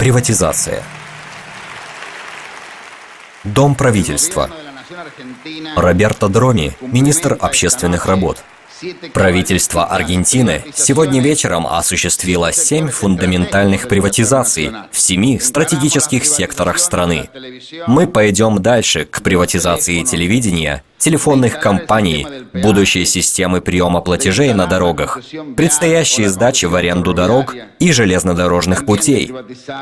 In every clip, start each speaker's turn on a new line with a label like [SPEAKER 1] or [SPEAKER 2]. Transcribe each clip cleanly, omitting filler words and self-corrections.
[SPEAKER 1] Приватизация. Дом правительства. Роберто Дрони, министр общественных работ. Правительство Аргентины сегодня вечером осуществило 7 фундаментальных приватизаций в 7 стратегических секторах страны. Мы пойдем дальше к приватизации телевидения, телефонных компаний, будущей системы приема платежей на дорогах, предстоящей сдачи в аренду дорог и железнодорожных путей,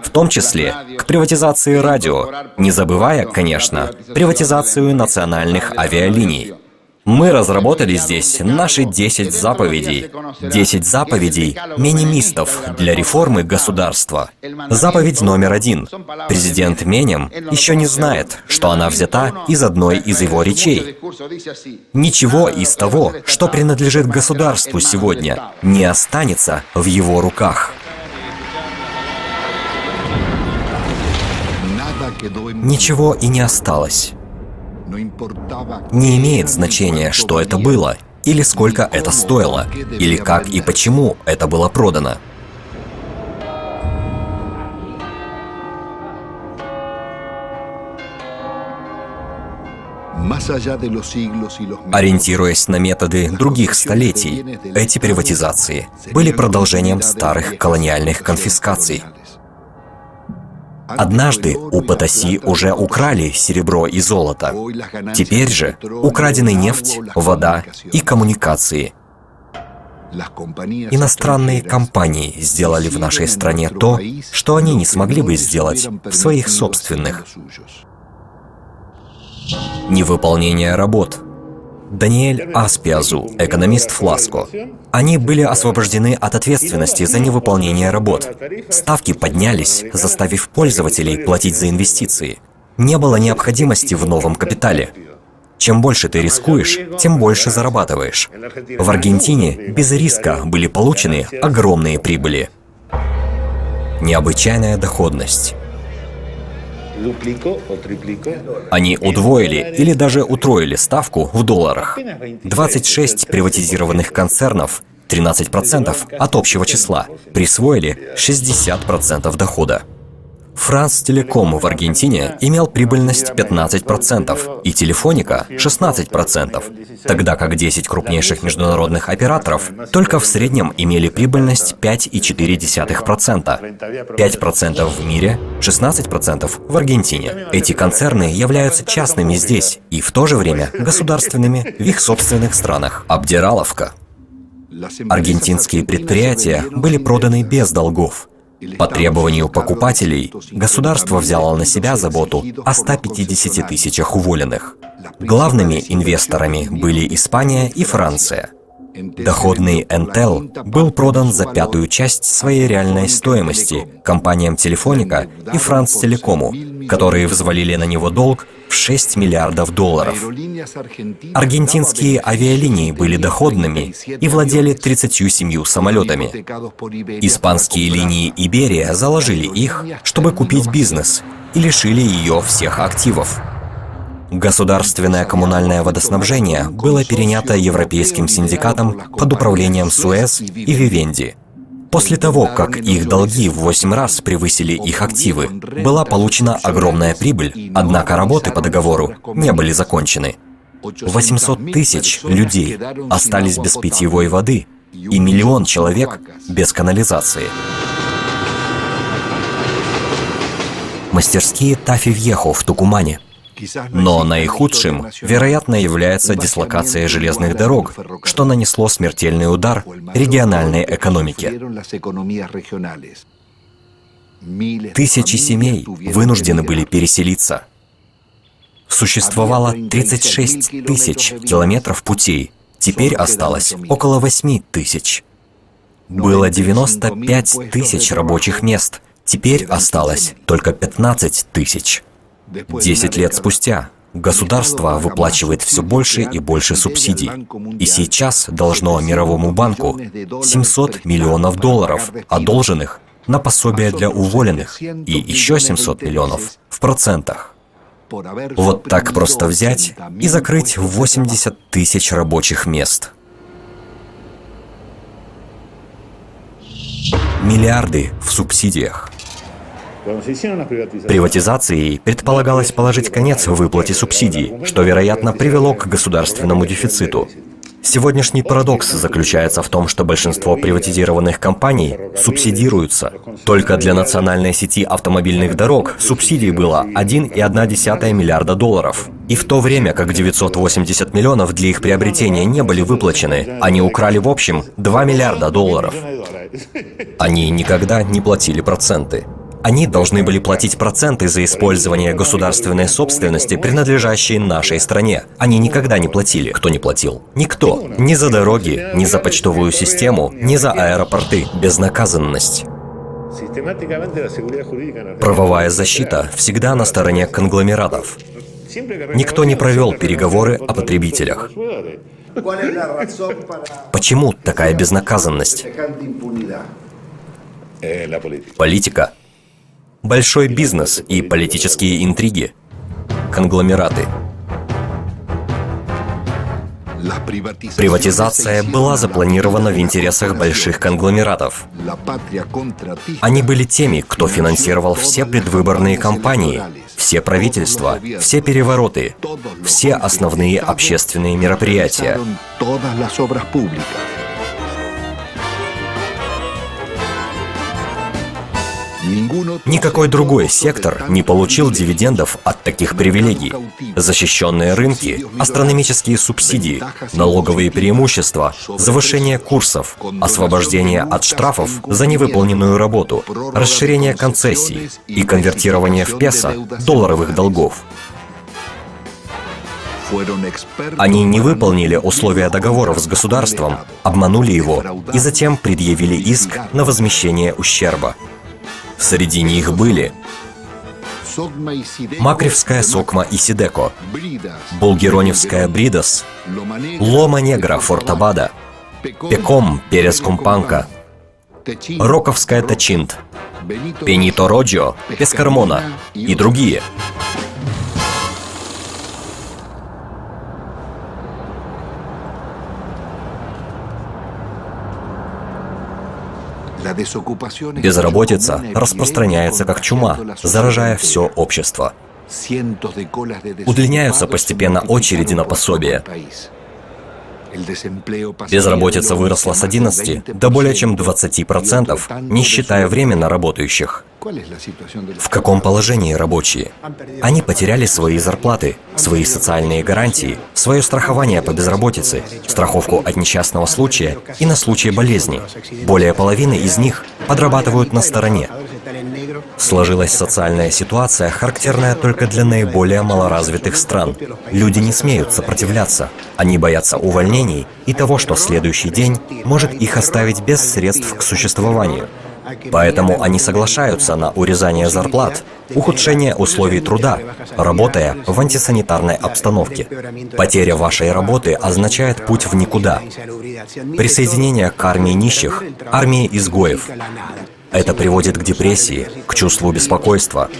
[SPEAKER 1] в том числе к приватизации радио, не забывая, конечно, приватизацию национальных авиалиний. Мы разработали здесь наши 10 заповедей. 10 заповедей менемистов для реформы государства. Заповедь номер 1. Президент Менем еще не знает, что она взята из одной из его речей. Ничего из того, что принадлежит государству сегодня, не останется в его руках. Ничего и не осталось. Не имеет значения, что это было, или сколько это стоило, или как и почему это было продано. Ориентируясь на методы других столетий, эти приватизации были продолжением старых колониальных конфискаций. Однажды у Потаси уже украли серебро и золото. Теперь же украдены нефть, вода и коммуникации. Иностранные компании сделали в нашей стране то, что они не смогли бы сделать в своих собственных. Невыполнение работ. Даниэль Аспиазу, экономист Фласко. Они были освобождены от ответственности за невыполнение работ. Ставки поднялись, заставив пользователей платить за инвестиции. Не было необходимости в новом капитале. Чем больше ты рискуешь, тем больше зарабатываешь. В Аргентине без риска были получены огромные прибыли. Необычайная доходность. Они удвоили или даже утроили ставку в долларах. 26 приватизированных концернов, 13% от общего числа, присвоили 60% дохода. Франс Телеком в Аргентине имел прибыльность 15% и Телефоника 16%, тогда как 10 крупнейших международных операторов только в среднем имели прибыльность 5,4%. 5% в мире, 16% в Аргентине. Эти концерны являются частными здесь и в то же время государственными в их собственных странах. Обдираловка. Аргентинские предприятия были проданы без долгов. По требованию покупателей государство взяло на себя заботу о 150 тысячах уволенных. Главными инвесторами были Испания и Франция. Доходный Entel был продан за 1/5 часть своей реальной стоимости компаниям Телефоника и Франс Телекому, которые взвалили на него долг в $6 миллиардов. Аргентинские авиалинии были доходными и владели 37 самолетами. Испанские линии Иберия заложили их, чтобы купить бизнес, и лишили ее всех активов. Государственное коммунальное водоснабжение было перенято европейским синдикатом под управлением Суэз и Вивенди. После того, как их долги в 8 раз превысили их активы, была получена огромная прибыль, однако работы по договору не были закончены. 800 тысяч людей остались без питьевой воды и 1 миллион человек без канализации. Мастерские Тафи Вьехо в Тукумане. Но наихудшим, вероятно, является дислокация железных дорог, что нанесло смертельный удар региональной экономике. Тысячи семей вынуждены были переселиться. Существовало 36 тысяч километров путей, теперь осталось около 8 тысяч. Было 95 тысяч рабочих мест, теперь осталось только 15 тысяч. 10 лет спустя государство выплачивает все больше и больше субсидий. И сейчас должно Мировому банку $700 миллионов, одолженных на пособие для уволенных, и еще 700 миллионов в процентах. Вот так просто взять и закрыть 80 тысяч рабочих мест. Миллиарды в субсидиях. Приватизацией предполагалось положить конец выплате субсидий, что, вероятно, привело к государственному дефициту. Сегодняшний парадокс заключается в том, что большинство приватизированных компаний субсидируются. Только для национальной сети автомобильных дорог субсидий было 1,1 миллиарда долларов. И в то время как 980 миллионов для их приобретения не были выплачены, они украли в общем 2 миллиарда долларов. Они никогда не платили проценты. Они должны были платить проценты за использование государственной собственности, принадлежащей нашей стране. Они никогда не платили. Кто не платил? Никто. Ни за дороги, ни за почтовую систему, ни за аэропорты. Безнаказанность. Правовая защита всегда на стороне конгломератов. Никто не провел переговоры о потребителях. Почему такая безнаказанность? Политика. Большой бизнес и политические интриги. Конгломераты. Приватизация была запланирована в интересах больших конгломератов. Они были теми, кто финансировал все предвыборные кампании, все правительства, все перевороты, все основные общественные мероприятия. Никакой другой сектор не получил дивидендов от таких привилегий. Защищенные рынки, астрономические субсидии, налоговые преимущества, завышение курсов, освобождение от штрафов за невыполненную работу, расширение концессий и конвертирование в песо долларовых долгов. Они не выполнили условия договоров с государством, обманули его и затем предъявили иск на возмещение ущерба. Среди них были Макревская Сокма и Сидеко, Булгероневская Бридас, Лома Негра Фортобада, Пеком Перес Кумпанка, Роковская Тачинт, Пенито Роджио Пескармона и другие. Безработица распространяется как чума, заражая все общество. Удлиняются постепенно очереди на пособия. Безработица выросла с 11 до более чем 20%, не считая временно работающих. В каком положении рабочие? Они потеряли свои зарплаты, свои социальные гарантии, свое страхование по безработице, страховку от несчастного случая и на случай болезни. Более половины из них подрабатывают на стороне. Сложилась социальная ситуация, характерная только для наиболее малоразвитых стран. Люди не смеют сопротивляться. Они боятся увольнений и того, что следующий день может их оставить без средств к существованию. Поэтому они соглашаются на урезание зарплат, ухудшение условий труда, работая в антисанитарной обстановке. Потеря вашей работы означает путь в никуда. Присоединение к армии нищих, армии изгоев. Это приводит к депрессии, к чувству беспокойства.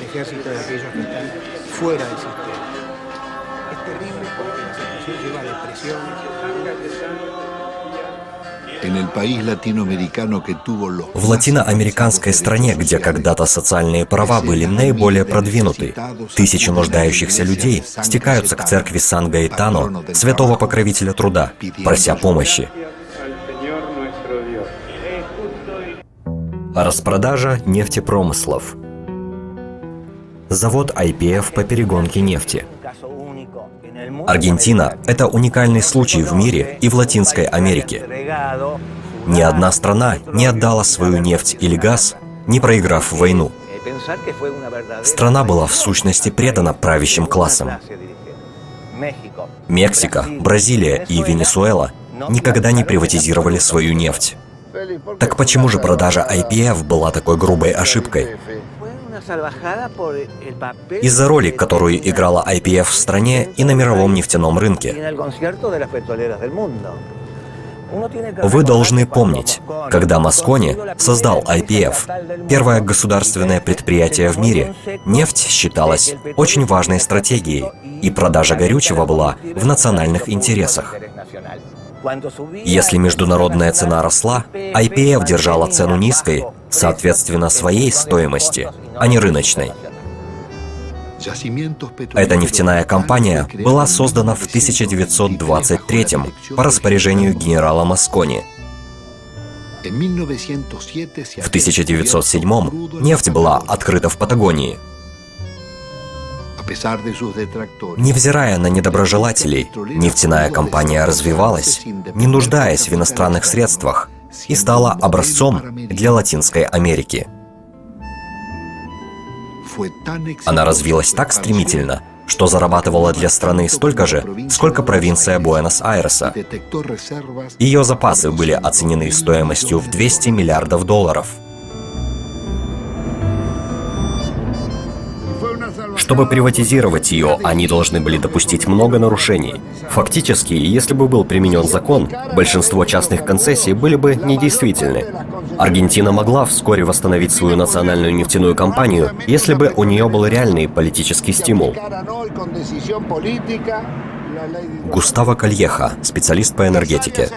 [SPEAKER 1] В латиноамериканской стране, где когда-то социальные права были наиболее продвинуты, тысячи нуждающихся людей стекаются к церкви Сан-Гаэтано, святого покровителя труда, прося помощи. Распродажа нефтепромыслов. Завод IPF по перегонке нефти. Аргентина – это уникальный случай в мире и в Латинской Америке. Ни одна страна не отдала свою нефть или газ, не проиграв войну. Страна была в сущности предана правящим классам. Мексика, Бразилия и Венесуэла никогда не приватизировали свою нефть. Так почему же продажа IPF была такой грубой ошибкой? Из-за роли, которую играла IPF в стране и на мировом нефтяном рынке. Вы должны помнить, когда Москони создал IPF, первое государственное предприятие в мире, нефть считалась очень важной стратегией, и продажа горючего была в национальных интересах. Если международная цена росла, IPF держала цену низкой, соответственно, своей стоимости, а не рыночной. Эта нефтяная компания была создана в 1923 по распоряжению генерала Москони. В 1907 нефть была открыта в Патагонии. Невзирая на недоброжелателей, нефтяная компания развивалась, не нуждаясь в иностранных средствах, и стала образцом для Латинской Америки. Она развилась так стремительно, что зарабатывала для страны столько же, сколько провинция Буэнос-Айреса. Ее запасы были оценены стоимостью в $200 миллиардов. Чтобы приватизировать ее, они должны были допустить много нарушений. Фактически, если бы был применен закон, большинство частных концессий были бы недействительны. Аргентина могла вскоре восстановить свою национальную нефтяную компанию, если бы у нее был реальный политический стимул. Густаво Кальеха, специалист по энергетике.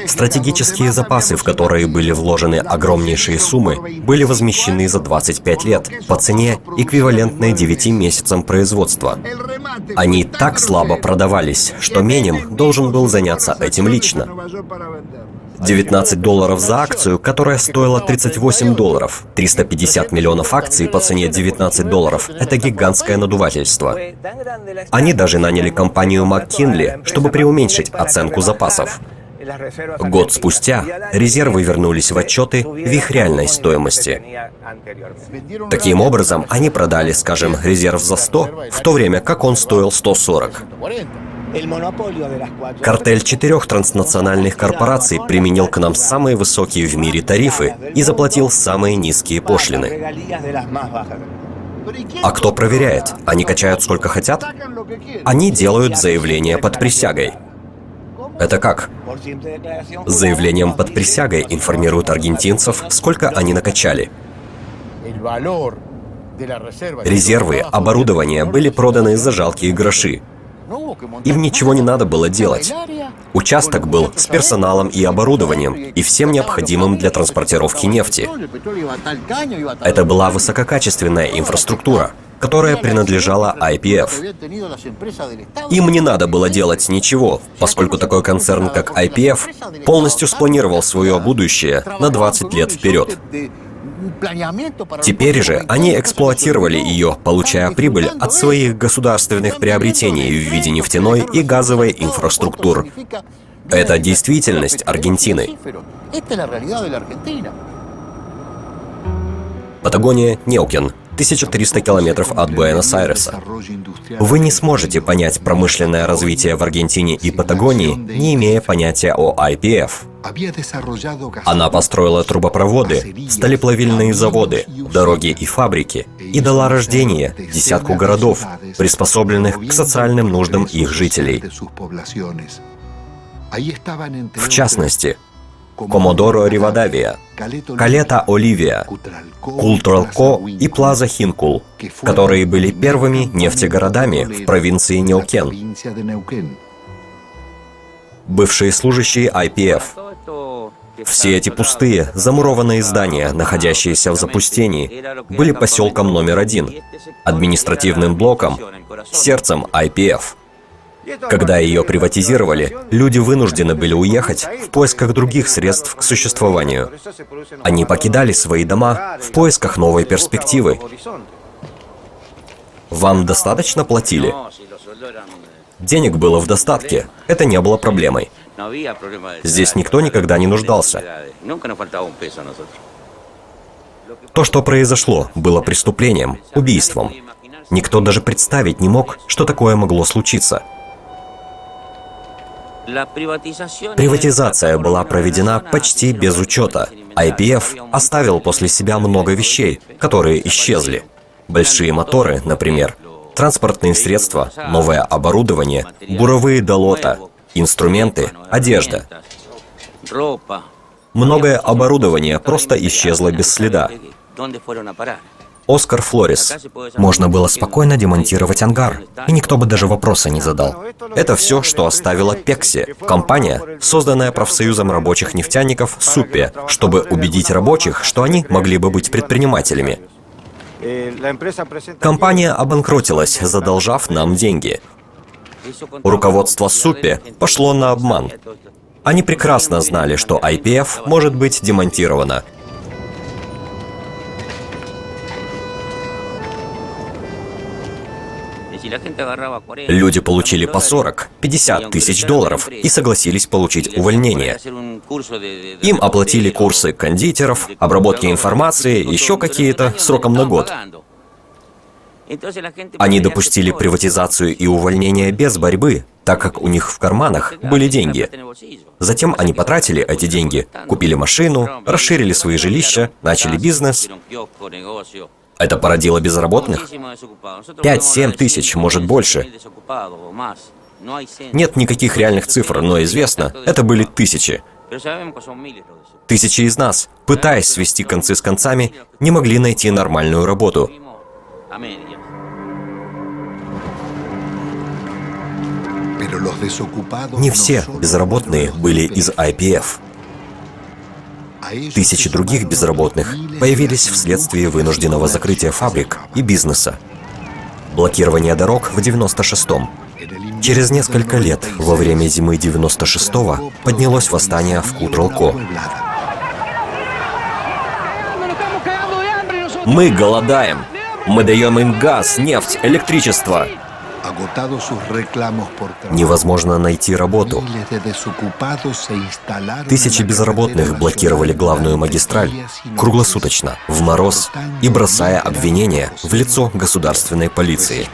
[SPEAKER 1] Стратегические запасы, в которые были вложены огромнейшие суммы, были возмещены за 25 лет по цене, эквивалентной 9 месяцам производства. Они так слабо продавались, что Менем должен был заняться этим лично. $19 за акцию, которая стоила $38. 350 миллионов акций по цене $19 – это гигантское надувательство. Они даже наняли компанию МакКинли, чтобы преуменьшить оценку запасов. Год спустя резервы вернулись в отчеты в их реальной стоимости. Таким образом, они продали, скажем, резерв за 100, в то время как он стоил 140. Картель 4 транснациональных корпораций применил к нам самые высокие в мире тарифы и заплатил самые низкие пошлины. А кто проверяет? Они качают сколько хотят? Они делают заявление под присягой. Это как? С заявлением под присягой информируют аргентинцев, сколько они накачали. Резервы, оборудование были проданы за жалкие гроши. Им ничего не надо было делать. Участок был с персоналом и оборудованием, и всем необходимым для транспортировки нефти. Это была высококачественная инфраструктура, которая принадлежала IPF. Им не надо было делать ничего, поскольку такой концерн, как IPF, полностью спланировал свое будущее на 20 лет вперед. Теперь же они эксплуатировали ее, получая прибыль от своих государственных приобретений в виде нефтяной и газовой инфраструктур. Это действительность Аргентины. Патагония, Неукен, 1300 километров от Буэнос-Айреса. Вы не сможете понять промышленное развитие в Аргентине и Патагонии, не имея понятия о IPF. Она построила трубопроводы, сталеплавильные заводы, дороги и фабрики и дала рождение десятку городов, приспособленных к социальным нуждам их жителей. В частности, Комодоро Ривадавия, Калета Оливия, Култралко и Плаза Хинкул, которые были первыми нефтегородами в провинции Неукен. Бывшие служащие IPF. Все эти пустые, замурованные здания, находящиеся в запустении, были поселком номер 1, административным блоком, сердцем IPF. Когда ее приватизировали, люди вынуждены были уехать в поисках других средств к существованию. Они покидали свои дома в поисках новой перспективы. Вам достаточно платили? Денег было в достатке, это не было проблемой. Здесь никто никогда не нуждался. То, что произошло, было преступлением, убийством. Никто даже представить не мог, что такое могло случиться. Приватизация была проведена почти без учета. IPF оставил после себя много вещей, которые исчезли. Большие моторы, например, транспортные средства, новое оборудование, буровые долота, инструменты, одежда. Многое оборудование просто исчезло без следа. Оскар Флорес. Можно было спокойно демонтировать ангар, и никто бы даже вопроса не задал. Это все, что оставила Пекси, компания, созданная профсоюзом рабочих нефтяников Суппе, чтобы убедить рабочих, что они могли бы быть предпринимателями. Компания обанкротилась, задолжав нам деньги. Руководство Суппе пошло на обман. Они прекрасно знали, что IPF может быть демонтировано. Люди получили по 40-50 тысяч долларов и согласились получить увольнение. Им оплатили курсы кондитеров, обработки информации, еще какие-то, сроком на год. Они допустили приватизацию и увольнение без борьбы, так как у них в карманах были деньги. Затем они потратили эти деньги, купили машину, расширили свои жилища, начали бизнес. Это породило безработных? 5-7 тысяч, может больше. Нет никаких реальных цифр, но известно, это были тысячи. Тысячи из нас, пытаясь свести концы с концами, не могли найти нормальную работу. Не все безработные были из IPF. Тысячи других безработных появились вследствие вынужденного закрытия фабрик и бизнеса. Блокирование дорог в 96-м. Через несколько лет, во время зимы 96-го, поднялось восстание в Кутралко. Мы голодаем. Мы даем им газ, нефть, электричество. Невозможно найти работу. Тысячи безработных блокировали главную магистраль круглосуточно, в мороз, и бросая обвинения в лицо государственной полиции.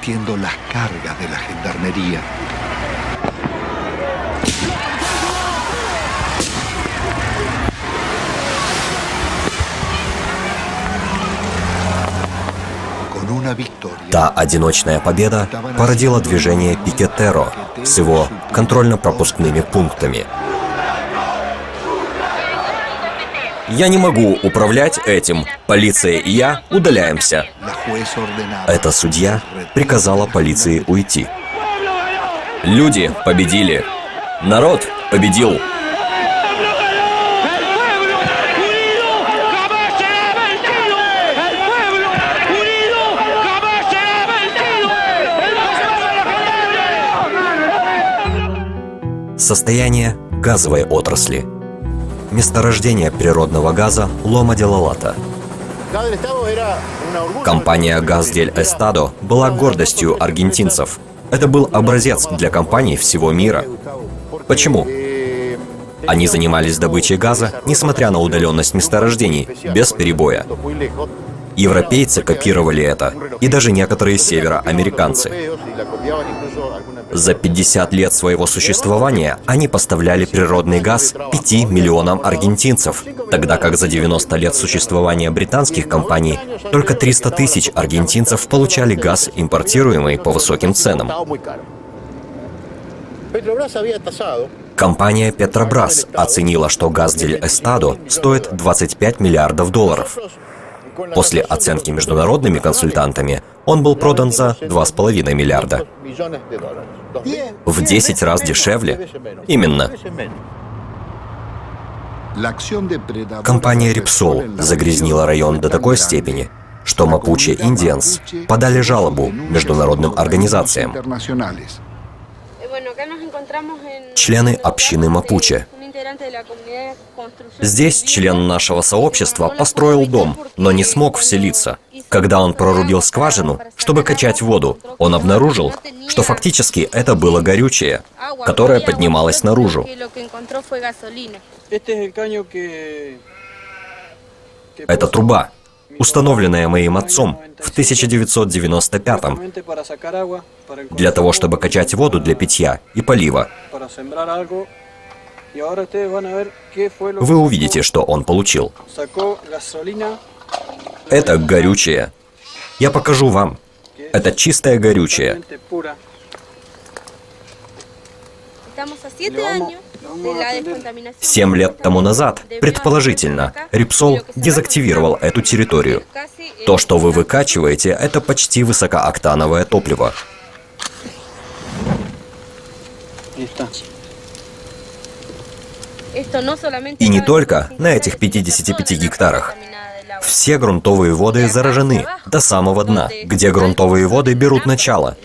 [SPEAKER 1] Та одиночная победа породила движение Пикетеро с его контрольно-пропускными пунктами. «Я не могу управлять этим. Полиция и я удаляемся». Эта судья приказала полиции уйти. Люди победили. Народ победил. Состояние газовой отрасли. Месторождение природного газа Лома-де-Лалата. Компания «Газ дель Эстадо» была гордостью аргентинцев. Это был образец для компаний всего мира. Почему? Они занимались добычей газа, несмотря на удаленность месторождений, без перебоя. Европейцы копировали это, и даже некоторые североамериканцы. За 50 лет своего существования они поставляли природный газ 5 миллионам аргентинцев, тогда как за 90 лет существования британских компаний только 300 тысяч аргентинцев получали газ, импортируемый по высоким ценам. Компания Petrobras оценила, что газ дель Эстадо стоит 25 миллиардов долларов. После оценки международными консультантами он был продан за 2,5 миллиарда. В 10 раз дешевле? Именно. Компания Repsol загрязнила район до такой степени, что Mapuche Indians подали жалобу международным организациям. Члены общины Мапуче. Здесь член нашего сообщества построил дом, но не смог вселиться. Когда он прорубил скважину, чтобы качать воду, он обнаружил, что фактически это было горючее, которое поднималось наружу. Это труба, установленная моим отцом в 1995-м, для того, чтобы качать воду для питья и полива. Вы увидите, что он получил. Это горючее. Я покажу вам. Это чистое горючее. 7 лет тому назад, предположительно, Repsol дезактивировал эту территорию. То, что вы выкачиваете, это почти высокооктановое топливо. И не только на этих 55 гектарах. Все грунтовые воды заражены до самого дна, где грунтовые воды берут начало.